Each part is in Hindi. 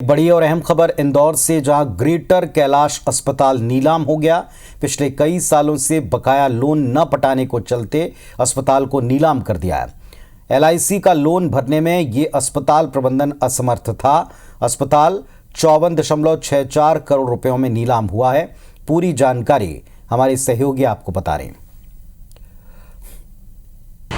बड़ी और अहम खबर इंदौर से, जहां ग्रेटर कैलाश अस्पताल नीलाम हो गया। पिछले कई सालों से बकाया लोन न पटाने को चलते अस्पताल को नीलाम कर दिया है। LIC का लोन भरने में ये अस्पताल प्रबंधन असमर्थ था। अस्पताल 54.64 करोड़ रुपयों में नीलाम हुआ है। पूरी जानकारी हमारे सहयोगी आपको बता रहे हैं।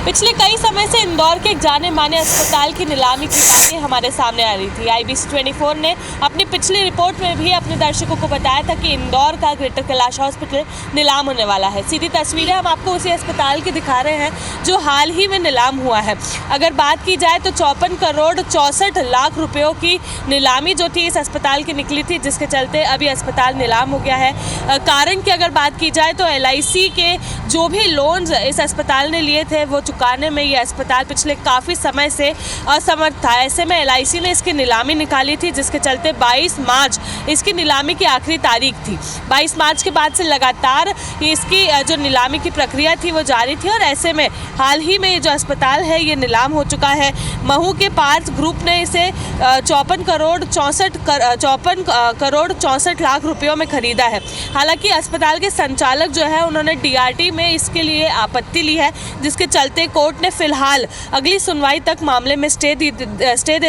पिछले कई समय से इंदौर के एक जाने माने अस्पताल की नीलामी की बातें हमारे सामने आ रही थी। IBC 24 ने अपनी पिछली रिपोर्ट में भी अपने दर्शकों को बताया था कि इंदौर का ग्रेटर कैलाश हॉस्पिटल नीलाम होने वाला है। सीधी तस्वीरें हम आपको उसी अस्पताल की दिखा रहे हैं जो हाल ही में नीलाम हुआ है। अगर बात की जाए तो 54 करोड़ 64 लाख रुपयों की नीलामी जो थी इस अस्पताल की निकली थी, जिसके चलते अभी अस्पताल नीलाम हो गया है। कारण की अगर बात की जाए तो LIC के जो भी लोन्स इस अस्पताल ने लिए थे वो चुकाने में ये अस्पताल पिछले काफ़ी समय से असमर्थ था। ऐसे में LIC ने इसकी नीलामी निकाली थी, जिसके चलते 22 मार्च इसकी नीलामी की आखिरी तारीख थी। 22 मार्च के बाद से लगातार इसकी जो नीलामी की प्रक्रिया थी वो जारी थी और ऐसे में हाल ही में ये जो अस्पताल है ये नीलाम हो चुका है। महू के पार्थ ग्रुप ने इसे 54 करोड़ 64 लाख रुपयों में खरीदा है। हालांकि अस्पताल के संचालक जो है उन्होंने DRT में इसके लिए आपत्ति ली है, जिसके चलते कोर्ट ने फिलहाल अगली सुनवाई तक मामले में स्टे दे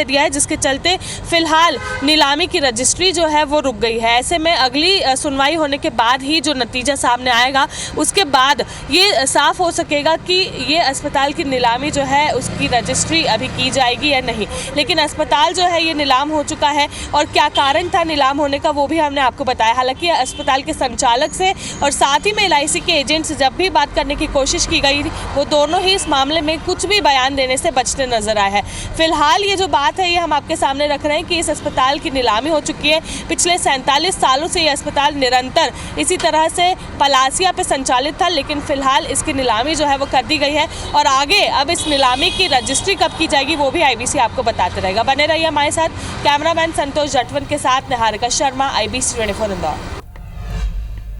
दिया है, जिसके चलते फिलहाल नीलामी की रजिस्ट्री जो है वो रुक गई है। ऐसे में अगली सुनवाई होने के बाद ही जो नतीजा सामने आएगा उसके बाद ये साफ हो सकेगा कि ये अस्पताल की नीलामी जो है उसकी रजिस्ट्री अभी की जाएगी या नहीं। लेकिन अस्पताल जो है ये नीलाम हो चुका है और क्या कारण था नीलाम होने का वो भी हमने आपको बताया। हालांकि अस्पताल के संचालक से और साथ ही में LIC के एजेंट से जब भी बात करने की कोशिश की गई वो दोनों ही इस मामले में कुछ भी बयान देने से बचते नजर आए हैं। फिलहाल ये जो बात है ये हम आपके सामने रख रहे हैं कि इस अस्पताल की नीलामी हो चुकी है। पिछले 47 सालों से ये अस्पताल निरंतर इसी तरह से पलासिया पे संचालित था, लेकिन फिलहाल इसकी नीलामी जो है वो कर दी गई है और आगे अब इस नीलामी की रजिस्ट्री कब की जाएगी वो भी IBC आपको बताते रहेगा। बने रहिए हमारे साथ। कैमरामैन संतोष जटवन के साथ निहारिका शर्मा, IBC 24 इंदौर।